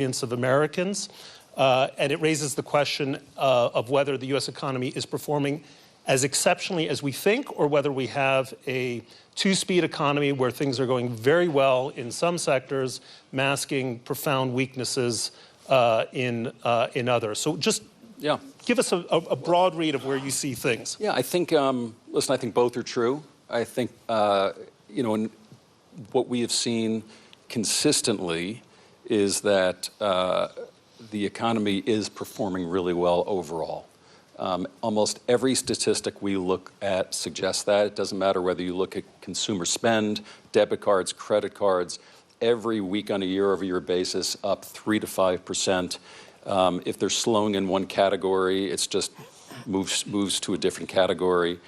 of Americans, and it raises the question of whether the U.S. economy is performing as exceptionally as we think, or whether we have a two-speed economy where things are going very well in some sectors, masking profound weaknesses in others. So just give us a broad read of where you see things. Yeah, I think, listen, I think both are true. I think, in what we have seen consistently is that the economy is performing really well overall. Almost every statistic we look at suggests that. It doesn't matter whether you look at consumer spend, debit cards, credit cards, every week on a year-over-year basis up 3 to 5%. If they're slowing in one category, it's just moves to a different category.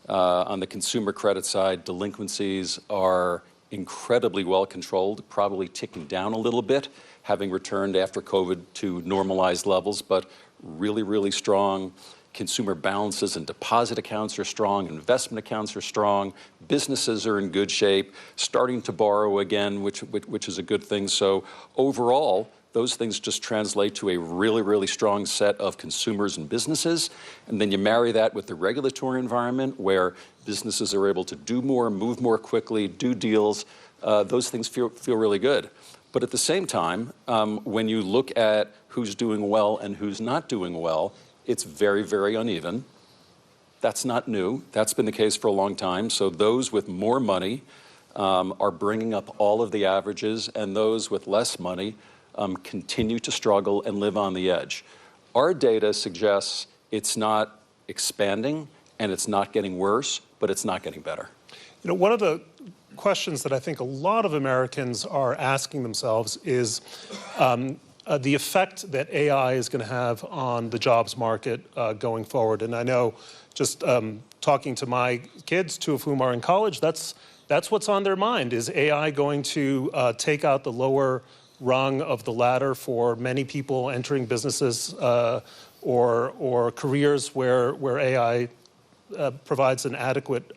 On the consumer credit side, delinquencies are incredibly well controlled, probably ticking down a little bit, having returned after COVID to normalized levels, but really, really strong. Consumer balances and deposit accounts are strong, investment accounts are strong, businesses are in good shape, starting to borrow again, which is a good thing. So overall, those things just translate to a really, really strong set of consumers and businesses. And then you marry that with the regulatory environment where businesses are able to do more, move more quickly, do deals. Those things feel really good. But at the same time, when you look at who's doing well and who's not doing well, it's very, very uneven. That's not new. That's been the case for a long time. So those with more money are bringing up all of the averages, and those with less money continue to struggle and live on the edge. Our data suggests it's not expanding and it's not getting worse, but it's not getting better. You know, one of the questions that I think a lot of Americans are asking themselves is the effect that AI is going to have on the jobs market going forward. And I know, just talking to my kids, two of whom are in college, that's what's on their mind. Is AI going to take out the lower rung of the ladder for many people entering businesses or careers where AI provides an adequate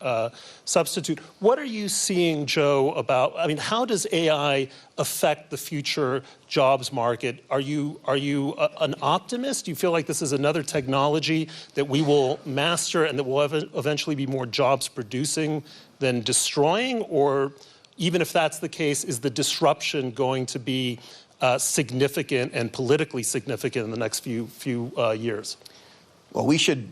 substitute? What are you seeing, Joe, how does AI affect the future jobs market? Are you an optimist? Do you feel like this is another technology that we will master and that will eventually be more jobs producing than destroying? Or even if that's the case, is the disruption going to be significant and politically significant in the next few years? Well, we should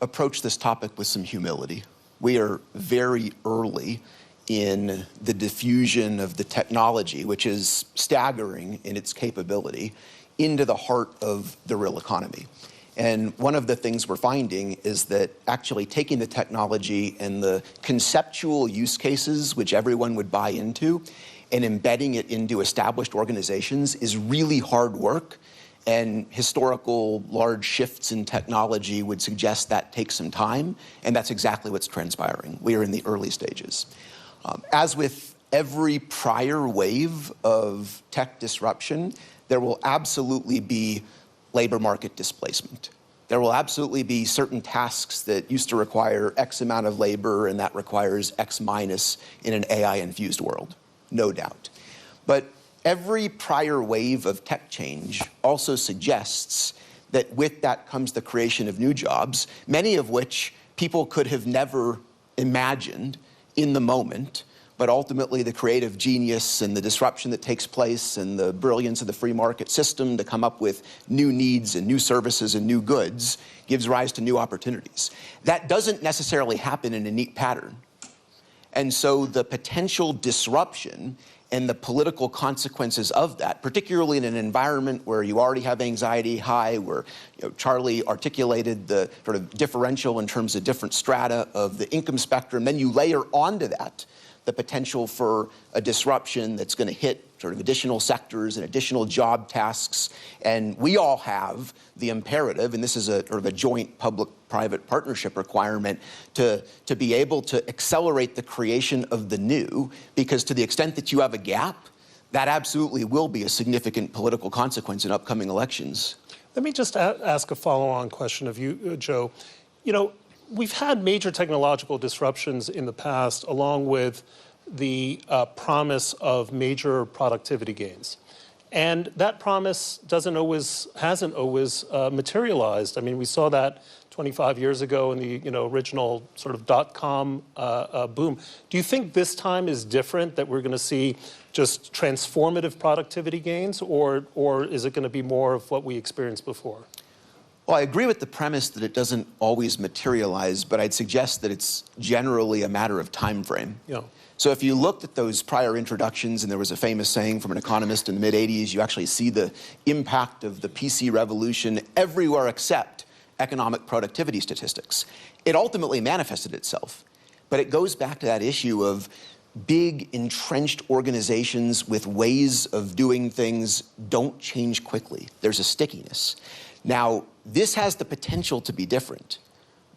approach this topic with some humility. We are very early in the diffusion of the technology, which is staggering in its capability, into the heart of the real economy. And one of the things we're finding is that actually taking the technology and the conceptual use cases, which everyone would buy into, and embedding it into established organizations is really hard work. And historical large shifts in technology would suggest that takes some time, and that's exactly what's transpiring. We are in the early stages. As with every prior wave of tech disruption, there will absolutely be labor market displacement. There will absolutely be certain tasks that used to require X amount of labor, and that requires X minus in an AI-infused world, no doubt. But every prior wave of tech change also suggests that with that comes the creation of new jobs, many of which people could have never imagined in the moment, but ultimately the creative genius and the disruption that takes place and the brilliance of the free market system to come up with new needs and new services and new goods gives rise to new opportunities. That doesn't necessarily happen in a neat pattern. And so the potential disruption and the political consequences of that, particularly in an environment where you already have anxiety high, where Charlie articulated the sort of differential in terms of different strata of the income spectrum, then you layer onto that the potential for a disruption that's going to hit sort of additional sectors and additional job tasks. And we all have the imperative, and this is a sort of a joint public-private partnership requirement, to be able to accelerate the creation of the new, because to the extent that you have a gap, that absolutely will be a significant political consequence in upcoming elections. Let me just ask a follow-on question of you, Joe. You know, we've had major technological disruptions in the past, along with the promise of major productivity gains. And that promise hasn't always materialized. I mean, we saw that 25 years ago in the original sort of dot-com boom. Do you think this time is different, that we're going to see just transformative productivity gains, or is it going to be more of what we experienced before? Well, I agree with the premise that it doesn't always materialize, but I'd suggest that it's generally a matter of time frame. Yeah. So if you looked at those prior introductions, and there was a famous saying from an economist in the mid-'80s, you actually see the impact of the PC revolution everywhere except economic productivity statistics. It ultimately manifested itself, but it goes back to that issue of big entrenched organizations with ways of doing things don't change quickly. There's a stickiness. Now, this has the potential to be different,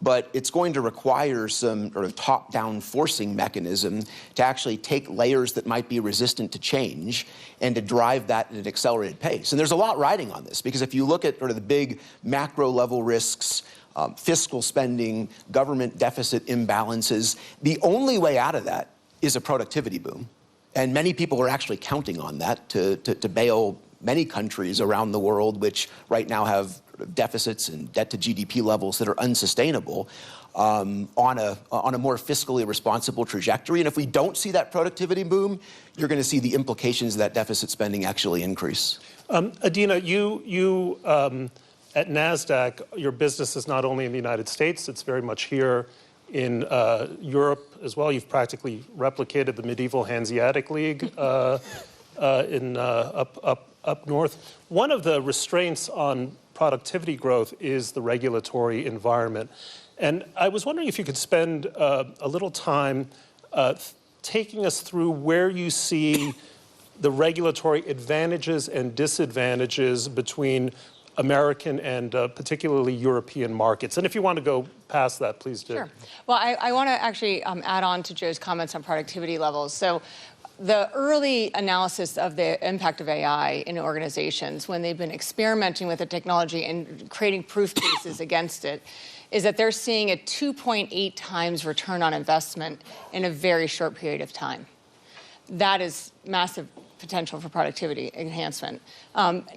but it's going to require some sort of top-down forcing mechanism to actually take layers that might be resistant to change and to drive that at an accelerated pace. And there's a lot riding on this, because if you look at sort of the big macro-level risks, fiscal spending, government deficit imbalances, the only way out of that is a productivity boom. And many people are actually counting on that to bail many countries around the world, which right now have deficits and debt to GDP levels that are unsustainable, on a more fiscally responsible trajectory. And if we don't see that productivity boom, you're going to see the implications of that deficit spending actually increase. Adina, you at Nasdaq, your business is not only in the United States, it's very much here in Europe as well. You've practically replicated the medieval Hanseatic League up north. One of the restraints on productivity growth is the regulatory environment. And I was wondering if you could spend a little time taking us through where you see the regulatory advantages and disadvantages between American and particularly European markets. And if you want to go past that, please do. Sure. Well, I want to actually add on to Joe's comments on productivity levels. So the early analysis of the impact of AI in organizations, when they've been experimenting with the technology and creating proof cases against it, is that they're seeing a 2.8 times return on investment in a very short period of time. That is massive potential for productivity enhancement.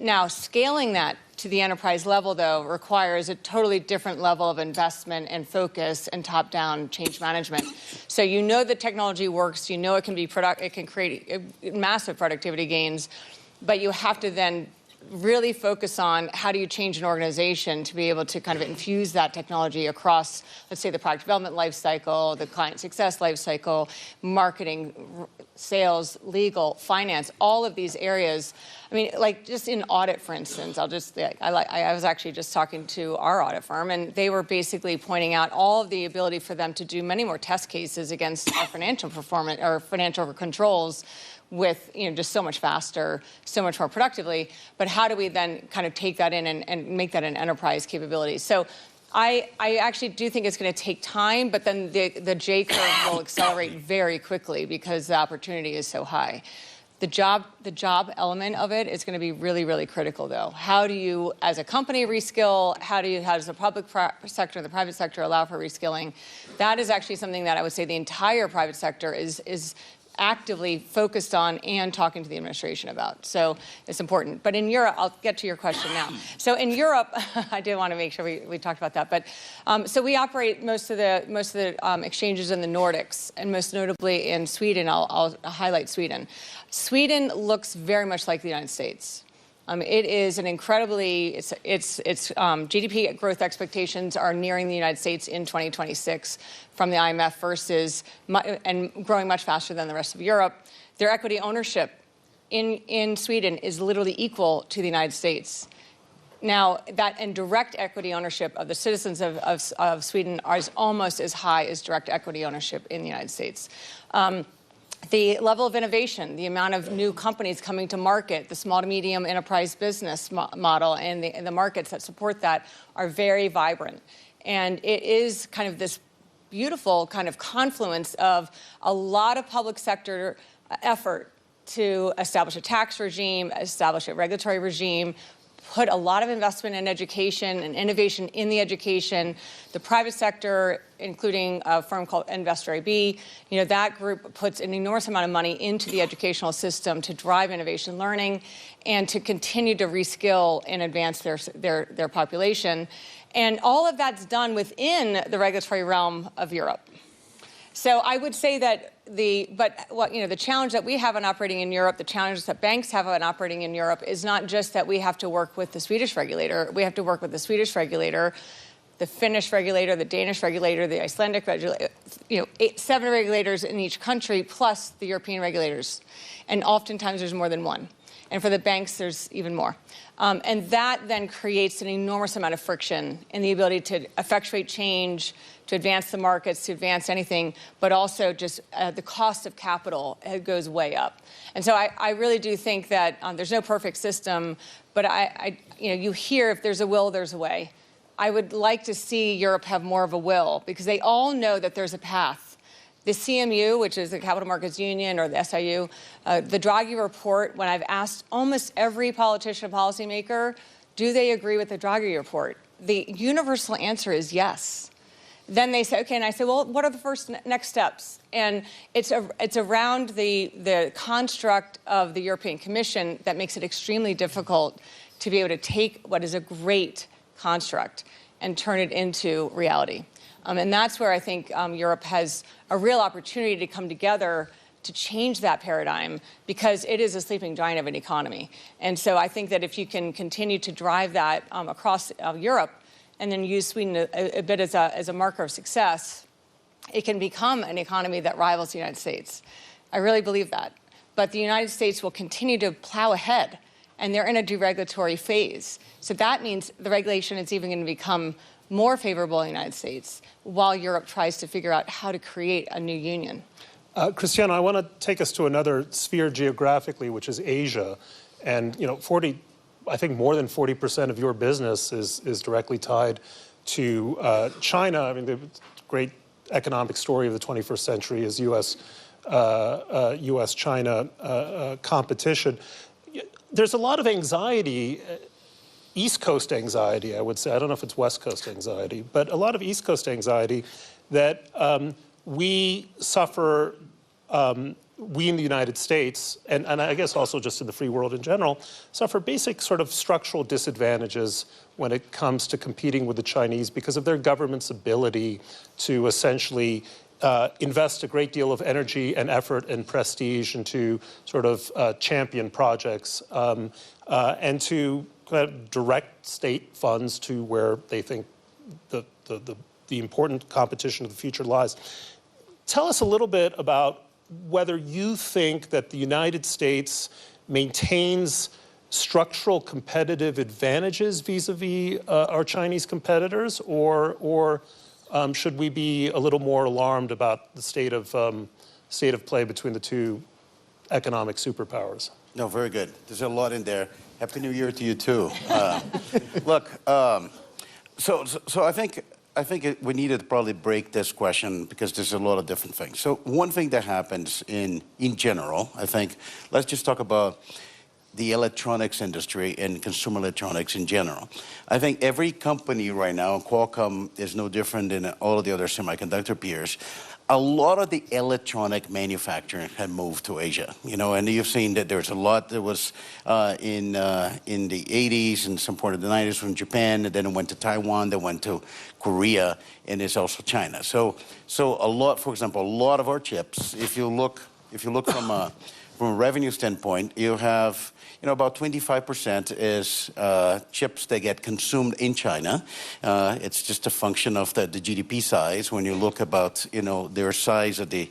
Now, scaling that to the enterprise level, though, requires a totally different level of investment and focus and top-down change management. So you know the technology works, you know it can create massive productivity gains, but you have to then really focus on how do you change an organization to be able to kind of infuse that technology across, let's say, the product development life cycle, the client success life cycle, marketing, sales, legal, finance, all of these areas. I mean, like just in audit, for instance, I was actually just talking to our audit firm, and they were basically pointing out all of the ability for them to do many more test cases against our financial performance or financial controls with just so much faster, so much more productively. But how do we then kind of take that in and make that an enterprise capability? So I actually do think it's going to take time, but then the J curve will accelerate very quickly because the opportunity is so high. The job element of it is going to be really, really critical, though. How do you, as a company, reskill? How does the public sector and the private sector allow for reskilling? That is actually something that I would say the entire private sector is actively focused on and talking to the administration about. So it's important. But in Europe, I'll get to your question now. So in Europe, I did want to make sure we talked about that. But so we operate most of the exchanges in the Nordics, and most notably in Sweden. I'll highlight Sweden. Sweden looks very much like the United States. It is an incredibly, its GDP growth expectations are nearing the United States in 2026 from the IMF and growing much faster than the rest of Europe. Their equity ownership in Sweden is literally equal to the United States. Now, that and direct equity ownership of the citizens of Sweden is almost as high as direct equity ownership in the United States. The level of innovation, the amount of new companies coming to market, the small to medium enterprise business model and the markets that support that are very vibrant. And it is kind of this beautiful kind of confluence of a lot of public sector effort to establish a tax regime, establish a regulatory regime, put a lot of investment in education and innovation in the education. The private sector, including a firm called Investor AB, that group puts an enormous amount of money into the educational system to drive innovation learning and to continue to reskill and advance their population. And all of that's done within the regulatory realm of Europe. So I would say that the challenge that we have in operating in Europe, the challenges that banks have in operating in Europe is not just that we have to work with the Swedish regulator. We have to work with the Swedish regulator, the Finnish regulator, the Danish regulator, the Icelandic regulator, 7 regulators in each country, plus the European regulators. And oftentimes there's more than one. And for the banks, there's even more. And that then creates an enormous amount of friction in the ability to effectuate change, to advance the markets, to advance anything, but also just the cost of capital goes way up. And so I really do think that there's no perfect system, but you hear if there's a will, there's a way. I would like to see Europe have more of a will because they all know that there's a path. The CMU, which is the Capital Markets Union, or the SIU, the Draghi report, when I've asked almost every politician and policymaker, do they agree with the Draghi report? The universal answer is yes. Then they say, okay, and I say, well, what are the next steps? And it's around the construct of the European Commission that makes it extremely difficult to be able to take what is a great construct and turn it into reality. And that's where I think Europe has a real opportunity to come together to change that paradigm because it is a sleeping giant of an economy. And so I think that if you can continue to drive that across Europe and then use Sweden a bit as a marker of success, it can become an economy that rivals the United States. I really believe that. But the United States will continue to plow ahead, and they're in a deregulatory phase. So that means the regulation is even going to become more favorable in the United States while Europe tries to figure out how to create a new union. Christiana, I want to take us to another sphere geographically, which is Asia. And, I think more than 40% of your business is directly tied to China. I mean, the great economic story of the 21st century is U.S.-China competition. There's a lot of anxiety, East Coast anxiety, I would say. I don't know if it's West Coast anxiety, but a lot of East Coast anxiety that we suffer, we in the United States, and I guess also just in the free world in general, suffer basic sort of structural disadvantages when it comes to competing with the Chinese because of their government's ability to essentially invest a great deal of energy and effort and prestige into sort of champion projects and to direct state funds to where they think the important competition of the future lies. Tell us a little bit about whether you think that the United States maintains structural competitive advantages vis-a-vis our Chinese competitors, or should we be a little more alarmed about the state of play between the two economic superpowers? No, very good. There's a lot in there. Happy New Year to you too. Look, so I think we needed to probably break this question because there's a lot of different things. So one thing that happens in general, I think, let's just talk about the electronics industry and consumer electronics in general. I think every company right now, Qualcomm is no different than all of the other semiconductor peers. A lot of the electronic manufacturing had moved to Asia, and you've seen that there's a lot that was in the 80s and some part of the 90s from Japan, and then it went to Taiwan, then went to Korea, and it's also China. So a lot, for example, a lot of our chips, if you look from a revenue standpoint, you have about 25% is chips that get consumed in China. It's just a function of the GDP size when you look about their size of the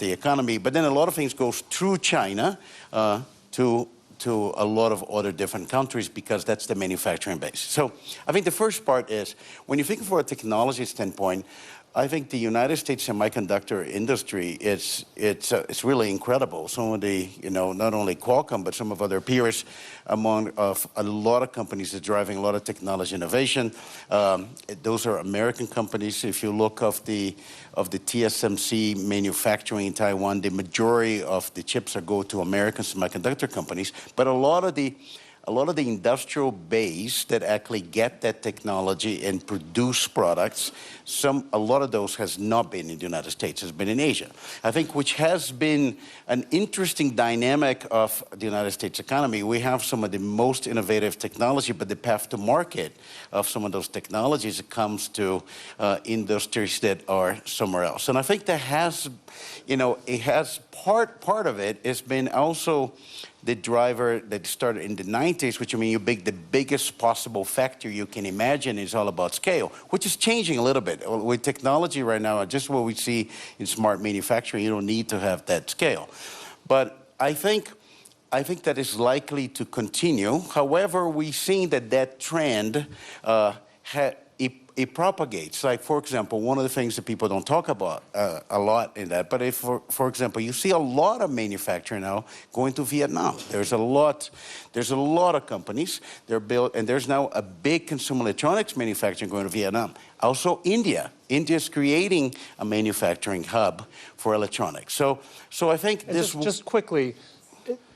economy. But then a lot of things goes through China to a lot of other different countries because that's the manufacturing base. So I think the first part is when you think from a technology standpoint, I think the United States semiconductor industry it's really incredible. Some of the not only Qualcomm but some of other peers among a lot of companies are driving a lot of technology innovation. Those are American companies. If you look of the TSMC manufacturing in Taiwan, the majority of the chips go to American semiconductor companies. But a lot of the a lot of the industrial base that actually get that technology and produce products, a lot of those has not been in the United States, has been in Asia. I think which has been an interesting dynamic of the United States economy. We have some of the most innovative technology, but the path to market of some of those technologies, it comes to industries that are somewhere else. And I think that has, it has part of it has been also the driver that started in the 90s, which you make the biggest possible factory you can imagine is all about scale, which is changing a little bit. With technology right now, just what we see in smart manufacturing, you don't need to have that scale. But I think that is likely to continue. However, we've seen that trend it propagates. Like, for example, one of the things that people don't talk about a lot in that, but if, for example, you see a lot of manufacturing now going to Vietnam. There's a lot of companies, they're built, and there's now a big consumer electronics manufacturing going to Vietnam. Also, India. India is creating a manufacturing hub for electronics. So I think and this... Just quickly,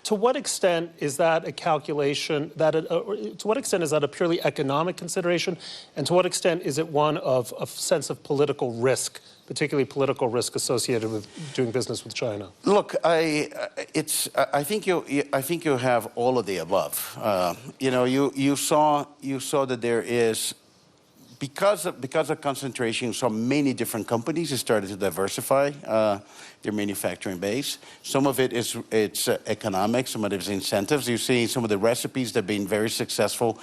to what extent is that a calculation, to what extent is that a purely economic consideration, and to what extent is it one of a sense of political risk, particularly political risk associated with doing business with China? Look, I think you have all of the above. You saw that there is, because of concentration, so many different companies have started to diversify their manufacturing base. Some of it is economic, some of it is incentives. You see some of the recipes that have been very successful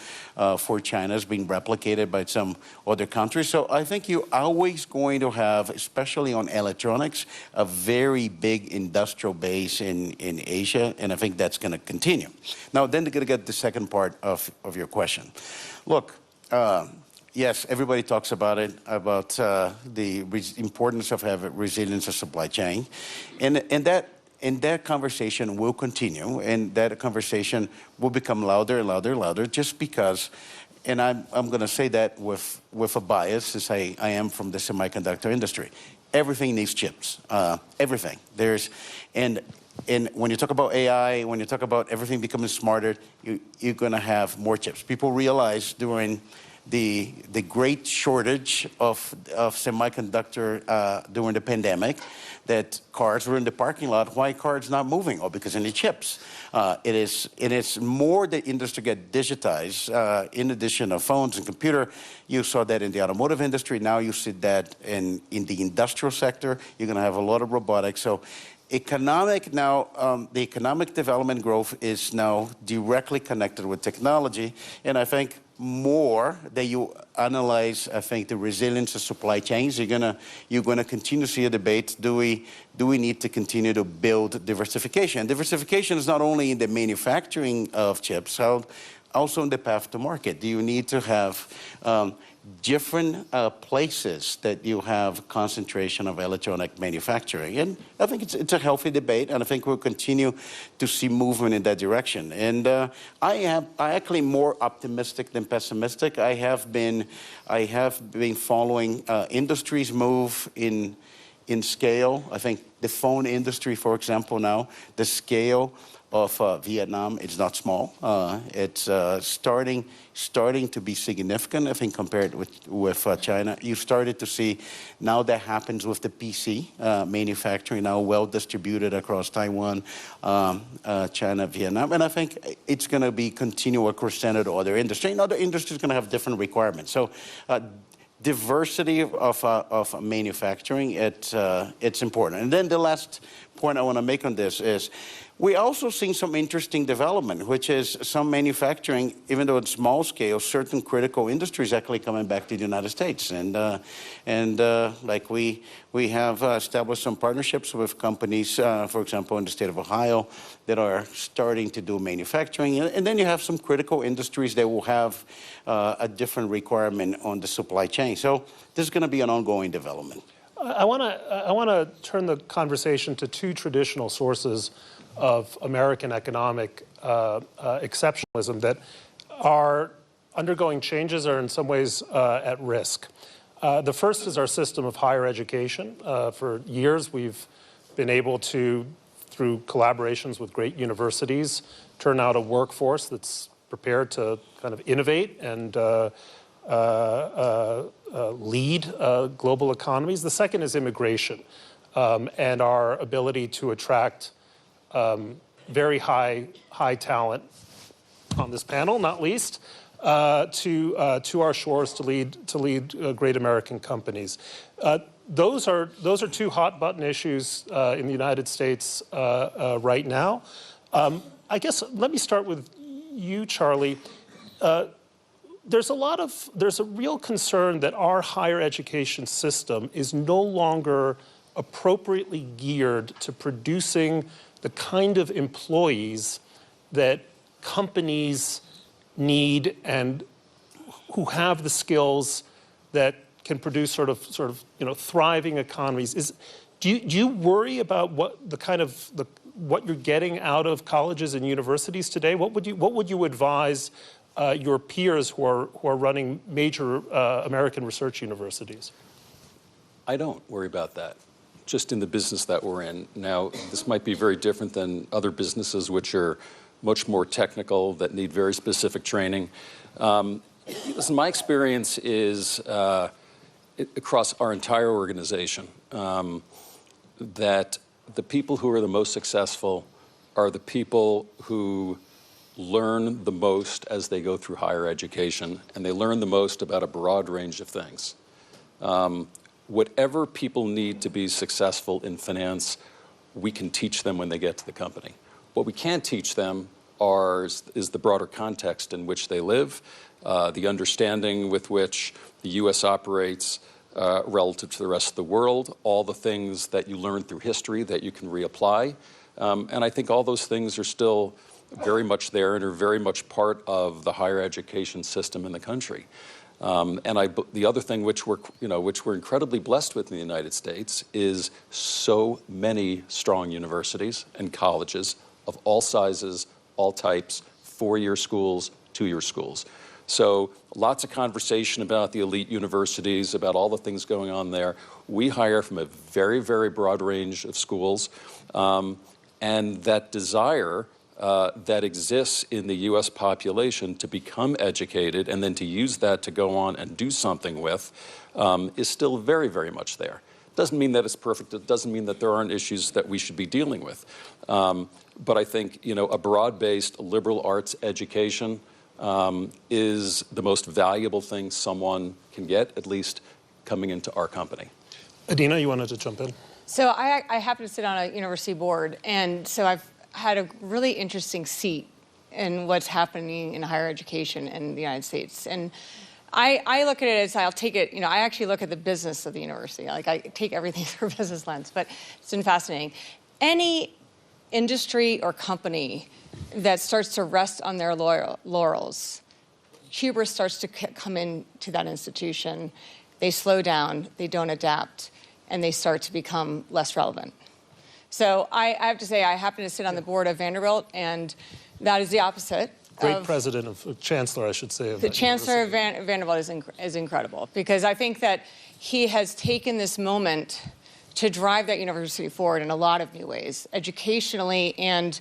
for China is being replicated by some other countries. So I think you're always going to have, especially on electronics, a very big industrial base in Asia, and I think that's going to continue. Now, then they're going to get the second part of your question. Look, yes, everybody talks about it, about the importance of having resilience of supply chain. And that conversation will continue, and that conversation will become louder and louder and louder just because, and I'm going to say that with a bias, since I am from the semiconductor industry. Everything needs chips, everything. And when you talk about AI, when you talk about everything becoming smarter, you're going to have more chips. People realize during the great shortage of semiconductor during the pandemic, that cars were in the parking lot. Why cars not moving? Oh, because of the chips. It is more the industry get digitized. In addition of phones and computer, you saw that in the automotive industry. Now you see that in the industrial sector. You're going to have a lot of robotics. So the economic development growth is now directly connected with technology, and I think more that you analyze, I think, the resilience of supply chains, you're gonna continue to see a debate. Do we need to continue to build diversification? Diversification is not only in the manufacturing of chips, also in the path to market. Do you need to have different places that you have concentration of electronic manufacturing? And I think it's a healthy debate, and I think we'll continue to see movement in that direction. And I actually more optimistic than pessimistic. I have been following industries move in scale. I think the phone industry, for example, now the scale of Vietnam is not small. It's starting to be significant, I think, compared with China. You started to see now that happens with the PC manufacturing, now well distributed across Taiwan, China, Vietnam. And I think it's going to be continual crescendo to other industries. And other industries are going to have different requirements. So diversity of manufacturing, it's important. And then the last point I want to make on this is we also seen some interesting development, which is some manufacturing, even though it's small scale, certain critical industries actually coming back to the United States. And like we have established some partnerships with companies, for example, in the state of Ohio, that are starting to do manufacturing. And then you have some critical industries that will have a different requirement on the supply chain. So this is going to be an ongoing development. I want to turn the conversation to two traditional sources of American economic exceptionalism that are undergoing changes or in some ways at risk. The first is our system of higher education. For years, we've been able to, through collaborations with great universities, turn out a workforce that's prepared to kind of innovate and lead global economies. The second is immigration and our ability to attract very high talent on this panel, not least, to our shores to lead great American companies. Those are two hot button issues in the United States right now. I guess let me start with you, Charlie. There's a real concern that our higher education system is no longer appropriately geared to producing the kind of employees that companies need and who have the skills that can produce sort of thriving economies. Do you worry about what what you're getting out of colleges and universities today? What would you advise your peers who are running major American research universities? I don't worry about that, just in the business that we're in. Now, this might be very different than other businesses which are much more technical, that need very specific training. Listen, my experience is across our entire organization that the people who are the most successful are the people who learn the most as they go through higher education, and they learn the most about a broad range of things. Whatever people need to be successful in finance, we can teach them when they get to the company. What we can't teach them is the broader context in which they live, the understanding with which the U.S. operates relative to the rest of the world, all the things that you learn through history that you can reapply. And I think all those things are still very much there and are very much part of the higher education system in the country. The other thing which we're incredibly blessed with in the United States is so many strong universities and colleges of all sizes, all types, 4-year schools, 2-year schools. So lots of conversation about the elite universities, about all the things going on there. We hire from a very, very broad range of schools, and that desire that exists in the U.S. population to become educated and then to use that to go on and do something with is still very, very much there. Doesn't mean that it's perfect. It doesn't mean that there aren't issues that we should be dealing with. But I think a broad-based liberal arts education is the most valuable thing someone can get, at least coming into our company. Adina, you wanted to jump in? So I happen to sit on a university board, and so I've had a really interesting seat in what's happening in higher education in the United States. And I look at it as I'll take it, I actually look at the business of the university. Like I take everything through a business lens, but it's been fascinating. Any industry or company that starts to rest on their laurels, hubris starts to come into that institution. They slow down, they don't adapt, and they start to become less relevant. So I have to say, I happen to sit on the board of Vanderbilt, and that is the opposite. Great president of chancellor, I should say. The chancellor of Vanderbilt is incredible, because I think that he has taken this moment to drive that university forward in a lot of new ways, educationally and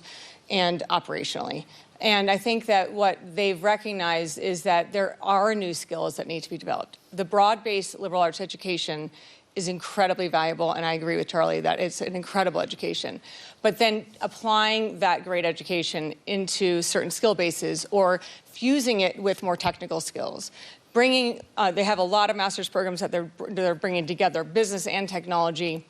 operationally. And I think that what they've recognized is that there are new skills that need to be developed. The broad-based liberal arts education is incredibly valuable, and I agree with Charlie that it's an incredible education. But then applying that great education into certain skill bases or fusing it with more technical skills. They have a lot of master's programs that they're bringing together, business and technology,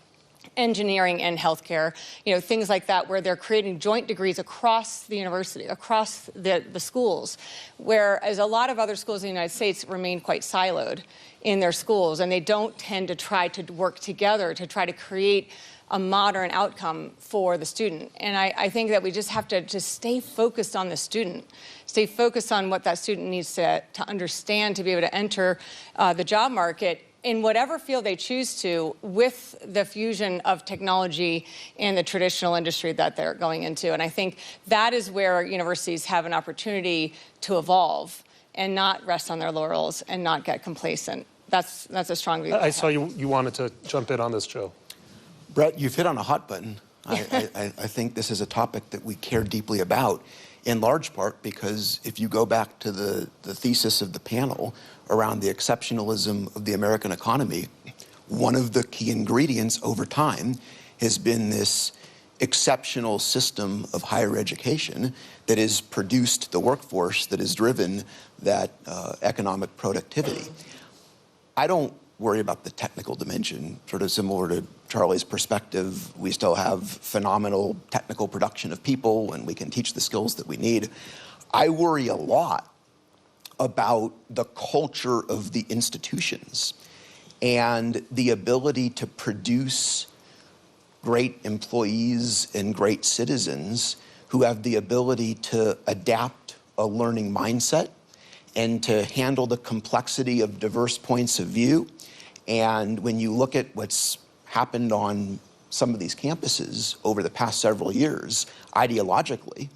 engineering and healthcare, things like that, where they're creating joint degrees across the university, across the schools, whereas a lot of other schools in the United States remain quite siloed in their schools, and they don't tend to try to work together to try to create a modern outcome for the student. And I think that we just have to just stay focused on the student, stay focused on what that student needs to understand to be able to enter the job market in whatever field they choose to, with the fusion of technology and the traditional industry that they're going into. And I think that is where universities have an opportunity to evolve and not rest on their laurels and not get complacent. That's a strong view. I saw you wanted to jump in on this, Joe. Brett, you've hit on a hot button. I think this is a topic that we care deeply about. in large part because if you go back to the thesis of the panel around the exceptionalism of the American economy, one of the key ingredients over time has been this exceptional system of higher education that has produced the workforce that has driven that economic productivity. I don't worry about the technical dimension, sort of similar to Charlie's perspective. We still have phenomenal technical production of people and we can teach the skills that we need. I worry a lot about the culture of the institutions and the ability to produce great employees and great citizens who have the ability to adapt a learning mindset and to handle the complexity of diverse points of view. And when you look at what's happened on some of these campuses over the past several years, ideologically,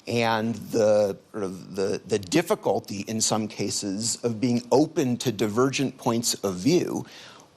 and the difficulty in some cases of being open to divergent points of view,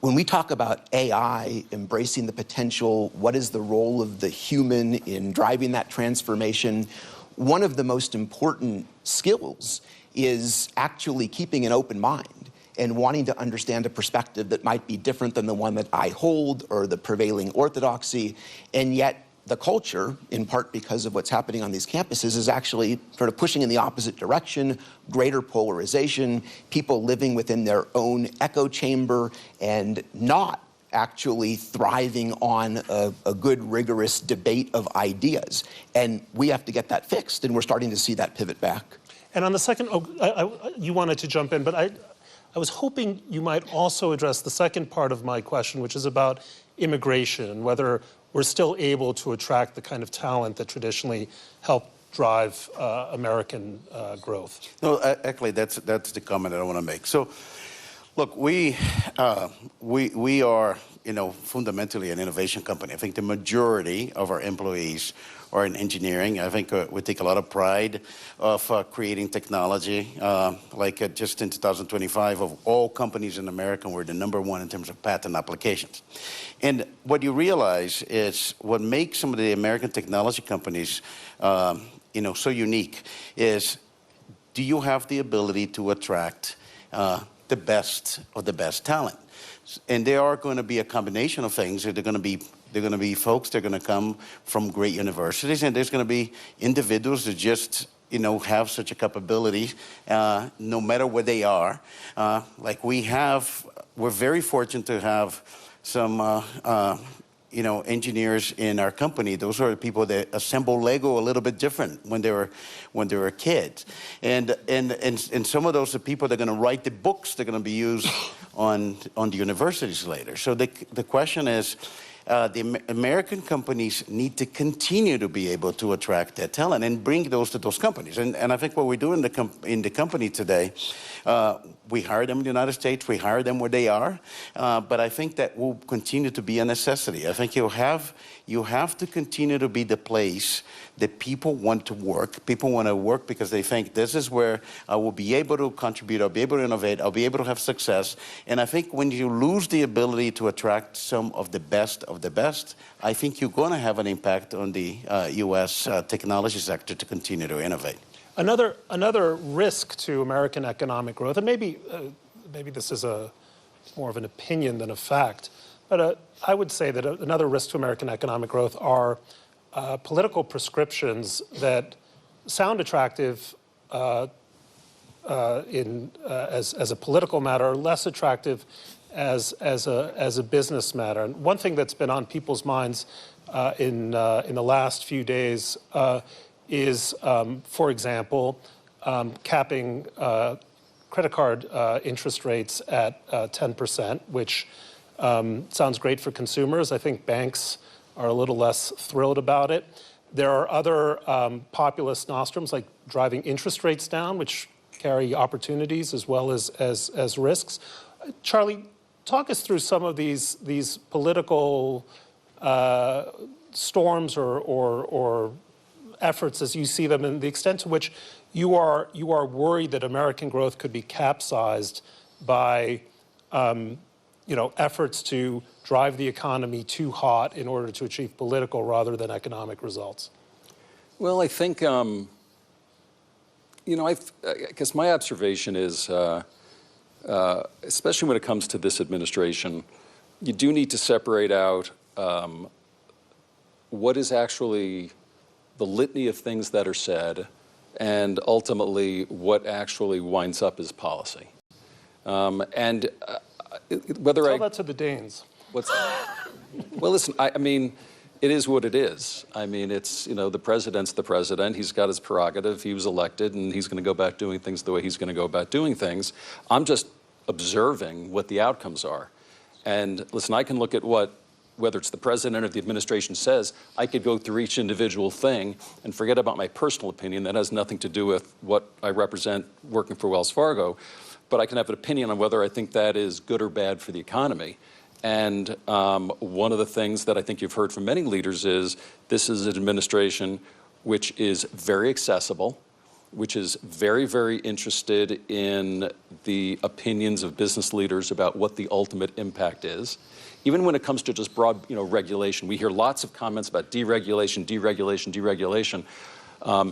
when we talk about AI embracing the potential, what is the role of the human in driving that transformation, one of the most important skills is actually keeping an open mind and wanting to understand a perspective that might be different than the one that I hold or the prevailing orthodoxy. And yet the culture, in part because of what's happening on these campuses, is actually sort of pushing in the opposite direction, greater polarization, people living within their own echo chamber and not actually thriving on a good, rigorous debate of ideas. And we have to get that fixed, and we're starting to see that pivot back. And on the second, you wanted to jump in, but I was hoping you might also address the second part of my question, which is about immigration and whether we're still able to attract the kind of talent that traditionally helped drive American growth. No, actually, that's the comment that I want to make. So, look, we are, fundamentally an innovation company. I think the majority of our employees are in engineering. I think we take a lot of pride of creating technology. Just in 2025, of all companies in America, we're the #1 in terms of patent applications. And what you realize is what makes some of the American technology companies, so unique is, do you have the ability to attract the best of the best talent? And there are going to be a combination of things. They're going to be folks that are going to come from great universities, and there's going to be individuals that just have such a capability, no matter where they are. We're very fortunate to have some engineers in our company. Those are the people that assemble Lego a little bit different when they were kids, and some of those are people that are going to write the books that are going to be used on the universities later. So the question is, the American companies need to continue to be able to attract that talent and bring those to those companies. And I think what we do in the company today, we hire them in the United States, we hire them where they are, but I think that will continue to be a necessity. I think you have to continue to be the place that people want to work. People want to work because they think this is where I will be able to contribute, I'll be able to innovate, I'll be able to have success. And I think when you lose the ability to attract some of the best, I think you're going to have an impact on the U.S. Technology sector to continue to innovate. Another risk to American economic growth, and maybe this is more of an opinion than a fact, but I would say that another risk to American economic growth are political prescriptions that sound attractive as a political matter, less attractive as a business matter. And one thing that's been on people's minds in the last few days is, for example, capping credit card interest rates at 10%, which sounds great for consumers. I think banks are a little less thrilled about it. There are other populist nostrums, like driving interest rates down, which carry opportunities as well as risks. Charlie, talk us through some of these political storms or efforts as you see them, and the extent to which you are worried that American growth could be capsized by efforts to drive the economy too hot in order to achieve political rather than economic results. Well, I think You know, I guess my observation is, especially when it comes to this administration, you do need to separate out what is actually the litany of things that are said and ultimately what actually winds up as policy. Whether Tell that to the Danes. Well, listen, I mean, it is what it is. I mean, it's, you know, the president's the president. He's got his prerogative. He was elected, and he's going to go about doing things the way he's going to go about doing things. I'm just observing what the outcomes are. And listen, I can look at whether it's the president or the administration says, I could go through each individual thing and forget about my personal opinion. That has nothing to do with what I represent working for Wells Fargo. But I can have an opinion on whether I think that is good or bad for the economy. And one of the things that I think you've heard from many leaders is this is an administration which is very accessible, which is very, very interested in the opinions of business leaders about what the ultimate impact is. Even when it comes to just broad, regulation, we hear lots of comments about deregulation, deregulation, deregulation,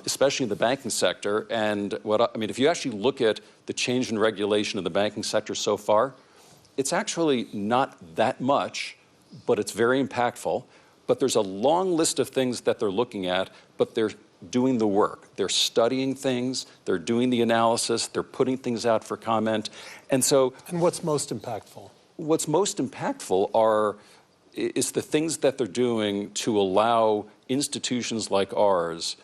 especially in the banking sector. And if you actually look at the change in regulation in the banking sector so far, it's actually not that much, but it's very impactful. But there's a long list of things that they're looking at, but they're doing the work. They're studying things, they're doing the analysis, they're putting things out for comment. And what's most impactful? What's most impactful is the things that they're doing to allow institutions like ours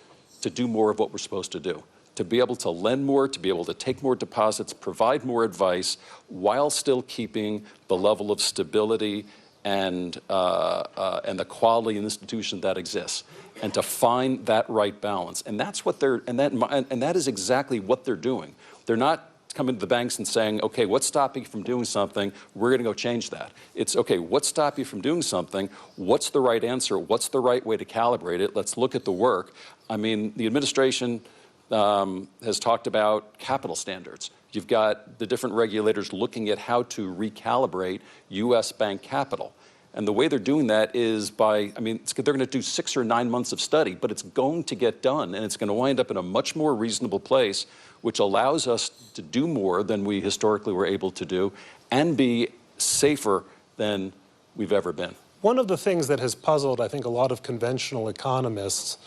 to do more of what we're supposed to do. To be able to lend more, to be able to take more deposits, provide more advice, while still keeping the level of stability and the quality of the institution that exists, and to find that right balance. And that's what that is exactly what they're doing. They're not coming to the banks and saying, okay, what's stopping you from doing something? We're going to go change that. It's, okay, what's stopping you from doing something? What's the right answer? What's the right way to calibrate it? Let's look at the work. I mean, the administration has talked about capital standards. You've got the different regulators looking at how to recalibrate U.S. bank capital. And the way they're doing that is they're going to do 6 or 9 months of study, but it's going to get done, and it's going to wind up in a much more reasonable place, which allows us to do more than we historically were able to do and be safer than we've ever been. One of the things that has puzzled, I think, a lot of conventional economists,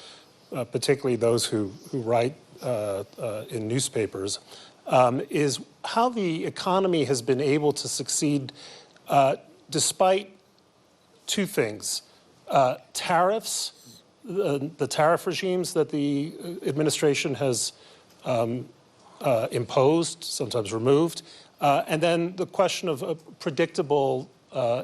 particularly those who write in newspapers, is how the economy has been able to succeed despite two things. Tariffs, the tariff regimes that the administration has imposed, sometimes removed, and then the question of predictable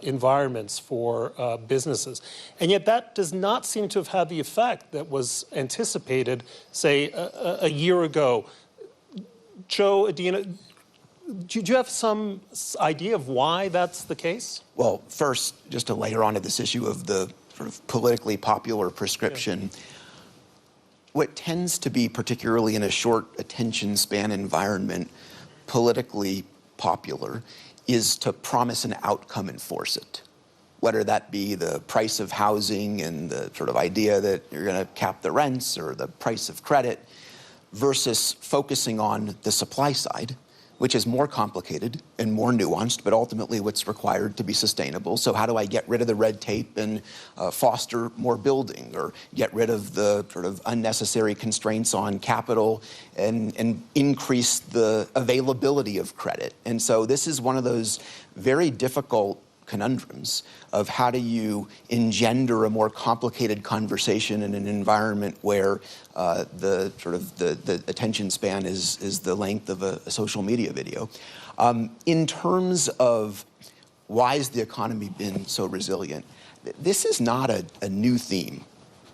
environments for businesses. And yet that does not seem to have had the effect that was anticipated, say, a year ago. Joe, Adina, do you have some idea of why that's the case? Well, first, just to layer onto this issue of the sort of politically popular prescription, what tends to be, particularly in a short attention span environment, politically popular is to promise an outcome and force it. Whether that be the price of housing and the sort of idea that you're going to cap the rents or the price of credit versus focusing on the supply side, which is more complicated and more nuanced, but ultimately what's required to be sustainable. So how do I get rid of the red tape and foster more building, or get rid of the sort of unnecessary constraints on capital and increase the availability of credit? And so this is one of those very difficult conundrums of how do you engender a more complicated conversation in an environment where the attention span is the length of a social media video. In terms of why has the economy been so resilient, this is not a new theme.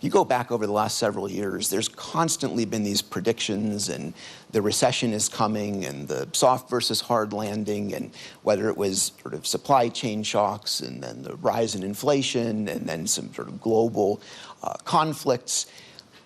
You go back over the last several years, there's constantly been these predictions, and the recession is coming, and the soft versus hard landing, and whether it was sort of supply chain shocks, and then the rise in inflation, and then some sort of global conflicts.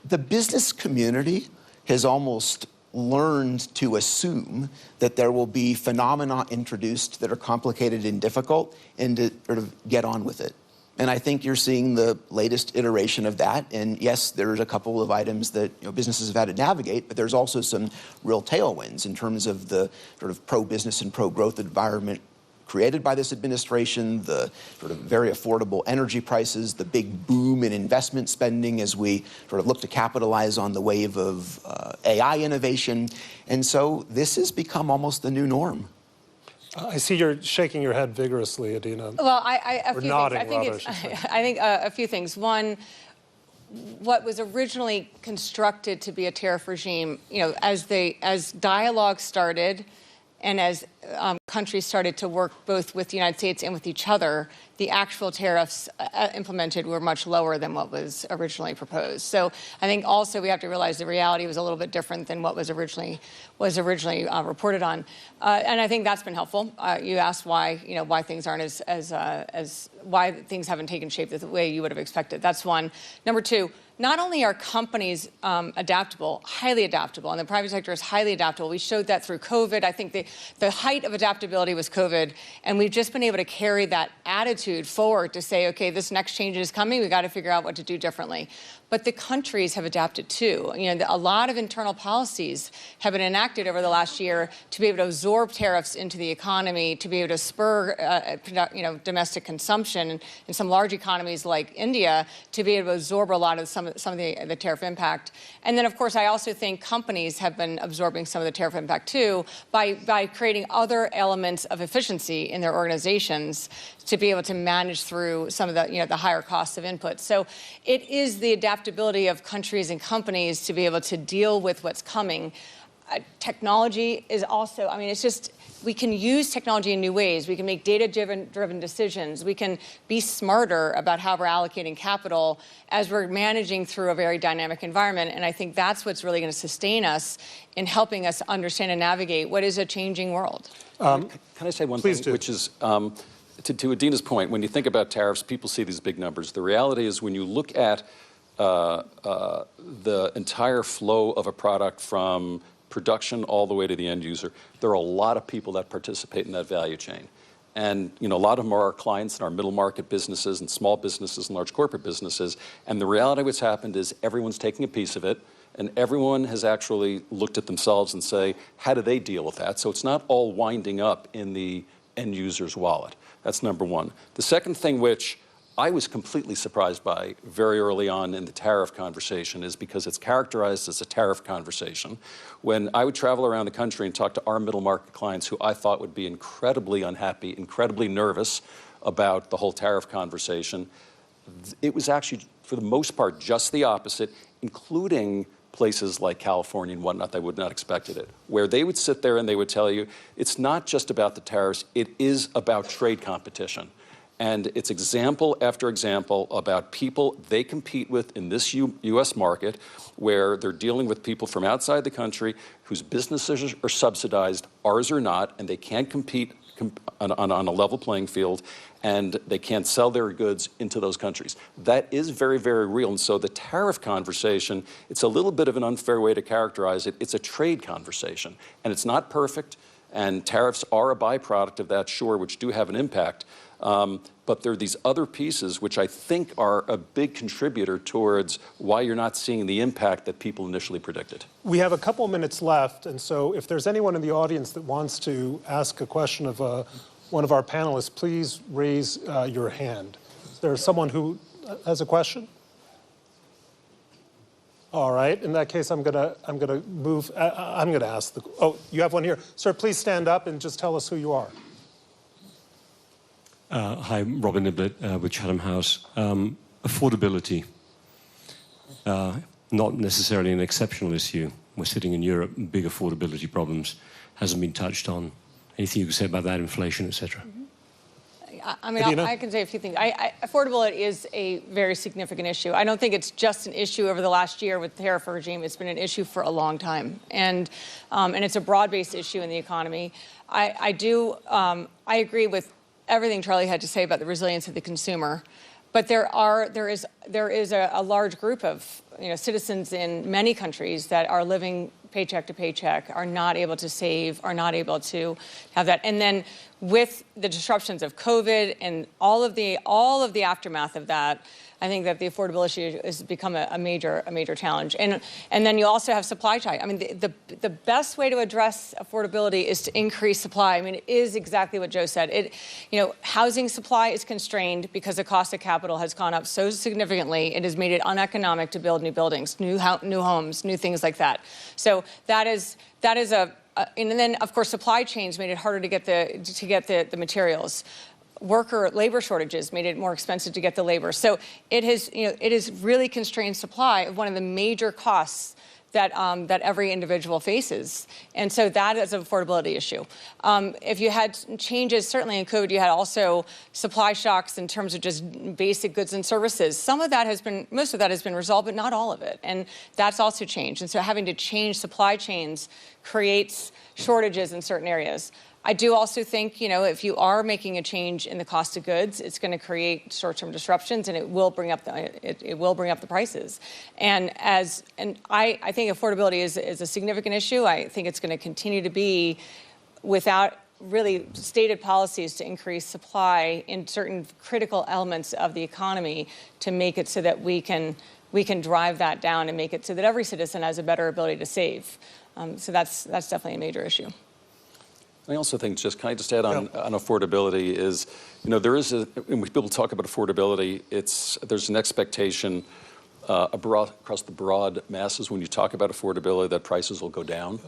The business community has almost learned to assume that there will be phenomena introduced that are complicated and difficult, and to sort of get on with it. And I think you're seeing the latest iteration of that. And yes, there's a couple of items that businesses have had to navigate, but there's also some real tailwinds in terms of the sort of pro-business and pro-growth environment created by this administration, the sort of very affordable energy prices, the big boom in investment spending as we sort of look to capitalize on the wave of AI innovation. And so this has become almost the new norm. I see you're shaking your head vigorously, Adina. Well, a few nodding, things. rather, I should say. I think a few things. One, what was originally constructed to be a tariff regime, as dialogue started and as countries started to work both with the United States and with each other, the actual tariffs implemented were much lower than what was originally proposed. So I think also we have to realize the reality was a little bit different than what was originally reported on, and I think that's been helpful. You asked why things aren't why things haven't taken shape the way you would have expected. That's one. Number two. Not only are companies adaptable, highly adaptable, and the private sector is highly adaptable. We showed that through COVID. I think the height of adaptability was COVID, and we've just been able to carry that attitude forward to say, okay, this next change is coming. We've got to figure out what to do differently. But the countries have adapted too. A lot of internal policies have been enacted over the last year to be able to absorb tariffs into the economy, to be able to spur, domestic consumption in some large economies like India, to be able to absorb a lot of some of the tariff impact. And then, of course, I also think companies have been absorbing some of the tariff impact too by creating other elements of efficiency in their organizations to be able to manage through some of the higher costs of inputs. So it is the adaptability of countries and companies to be able to deal with what's coming. Technology is also, it's just, we can use technology in new ways. We can make data-driven decisions. We can be smarter about how we're allocating capital as we're managing through a very dynamic environment. And I think that's what's really going to sustain us in helping us understand and navigate what is a changing world. Can I say one Please thing, do. which is, to Adina's point, when you think about tariffs, people see these big numbers. The reality is when you look at the entire flow of a product from production all the way to the end user, there are a lot of people that participate in that value chain. And a lot of them are our clients in our middle market businesses and small businesses and large corporate businesses. And the reality of what's happened is everyone's taking a piece of it, and everyone has actually looked at themselves and say, how do they deal with that? So it's not all winding up in the end user's wallet. That's number one. The second thing, which I was completely surprised by very early on in the tariff conversation, is because it's characterized as a tariff conversation. When I would travel around the country and talk to our middle market clients who I thought would be incredibly unhappy, incredibly nervous about the whole tariff conversation, it was actually, for the most part, just the opposite, including places like California and whatnot. They would not expected it, where they would sit there and they would tell you, it's not just about the tariffs, it is about trade competition. And it's example after example about people they compete with in this U.S. market, where they're dealing with people from outside the country whose businesses are subsidized, ours are not, and they can't compete on a level playing field, and they can't sell their goods into those countries. That is very, very real. And so the tariff conversation, it's a little bit of an unfair way to characterize it. It's a trade conversation, and it's not perfect, and tariffs are a byproduct of that, sure, which do have an impact. But there are these other pieces which I think are a big contributor towards why you're not seeing the impact that people initially predicted. We have a couple minutes left, and so if there's anyone in the audience that wants to ask a question of one of our panelists, please raise your hand. Is there someone who has a question? All right. In that case, I'm gonna move. I'm gonna ask the. Oh, you have one here, sir. Please stand up and just tell us who you are. Hi, Robin Niblett with Chatham House. Affordability, not necessarily an exceptional issue. We're sitting in Europe, big affordability problems, hasn't been touched on. Anything you can say about that, inflation, et cetera? I can say a few things. Affordability is a very significant issue. I don't think it's just an issue over the last year with the tariff regime. It's been an issue for a long time, and it's a broad-based issue in the economy. I agree with everything Charlie had to say about the resilience of the consumer, but there is a large group of citizens in many countries that are living paycheck to paycheck, are not able to save, are not able to have that. And then with the disruptions of COVID and all of the aftermath of that, I think that the affordability issue has become a major challenge. And then you also have supply chain. I mean, the best way to address affordability is to increase supply. I mean, it is exactly what Joe said. Housing supply is constrained because the cost of capital has gone up so significantly. It has made it uneconomic to build new buildings, new homes, new things like that. So that is and then of course supply chains made it harder to get the materials. Labor shortages made it more expensive to get the labor. So it has really constrained supply of one of the major costs that every individual faces. And so that is an affordability issue. If you had changes, certainly in COVID, you had also supply shocks in terms of just basic goods and services. Most of that has been resolved, but not all of it. And that's also changed. And so having to change supply chains creates shortages in certain areas. I do also think, if you are making a change in the cost of goods, it's going to create short-term disruptions, and it will bring up the prices. And I think affordability is a significant issue. I think it's going to continue to be without really stated policies to increase supply in certain critical elements of the economy to make it so that we can drive that down and make it so that every citizen has a better ability to save. So that's definitely a major issue. I also think, can I just add on affordability is, when people talk about affordability, there's an expectation across the broad masses when you talk about affordability that prices will go down.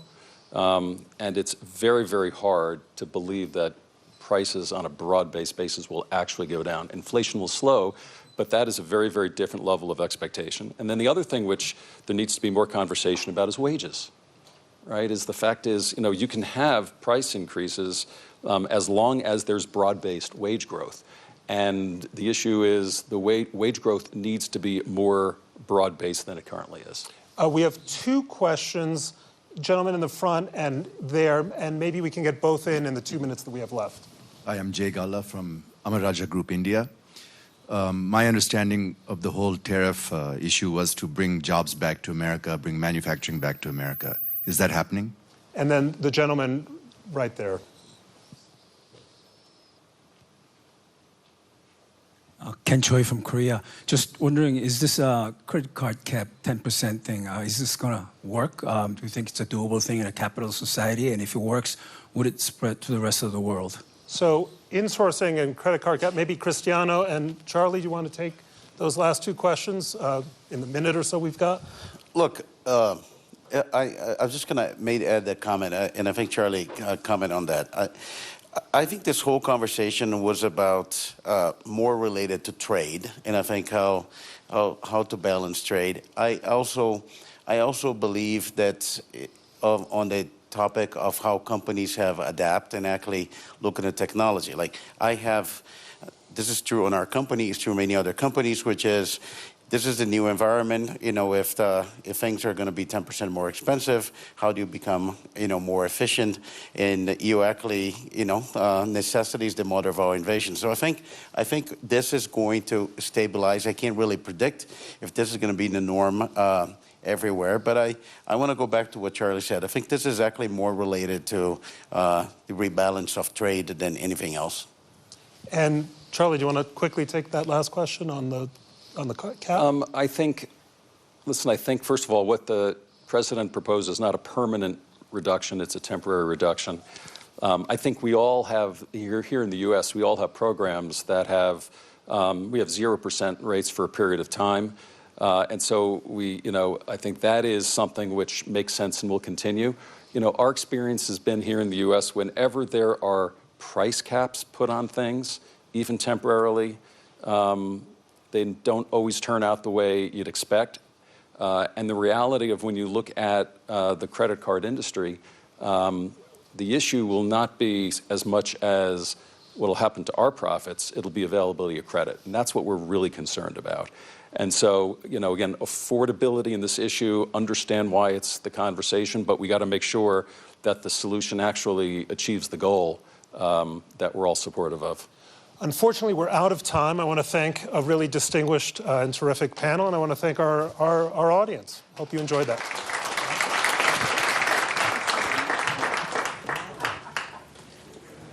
And it's very, very hard to believe that prices on a broad-based basis will actually go down. Inflation will slow, but that is a very, very different level of expectation. And then the other thing which there needs to be more conversation about is wages. Right, the fact is, you can have price increases as long as there's broad-based wage growth. And the issue is the wage growth needs to be more broad-based than it currently is. We have two questions, gentlemen in the front and there, and maybe we can get both in the 2 minutes that we have left. I am Jay Galla from Amaraja Group, India. My understanding of the whole tariff issue was to bring jobs back to America, bring manufacturing back to America. Is that happening? And then the gentleman right there. Ken Choi from Korea. Just wondering, is this a credit card cap 10% thing? Is this going to work? Do you think it's a doable thing in a capital society? And if it works, would it spread to the rest of the world? So insourcing and credit card cap, maybe Cristiano and Charlie, do you want to take those last two questions in the minute or so we've got? Look, I was just going to add that comment, and I think Charlie comment on that. I think this whole conversation was about more related to trade, and I think how to balance trade. I also believe that on the topic of how companies have adapted and actually look at the technology. Like this is true in our company, it's true in many other companies, which is, this is the new environment. If things are going to be 10% more expensive, how do you become, more efficient? And you actually, necessity is the mother of all innovation. So I think this is going to stabilize. I can't really predict if this is going to be the norm everywhere, but I want to go back to what Charlie said. I think this is actually more related to the rebalance of trade than anything else. And Charlie, do you want to quickly take that last question on the cap? I think, first of all, what the president proposed is not a permanent reduction, it's a temporary reduction. I think we all have, here in the U.S., we all have programs that have, we have 0% rates for a period of time. And so I think that is something which makes sense and will continue. Our experience has been here in the U.S., whenever there are price caps put on things, even temporarily, they don't always turn out the way you'd expect. And the reality of when you look at the credit card industry, the issue will not be as much as what will happen to our profits, it'll be availability of credit. And that's what we're really concerned about. And so, again, affordability in this issue, understand why it's the conversation, but we got to make sure that the solution actually achieves the goal that we're all supportive of. Unfortunately, we're out of time. I want to thank a really distinguished and terrific panel, and I want to thank our audience. Hope you enjoyed that.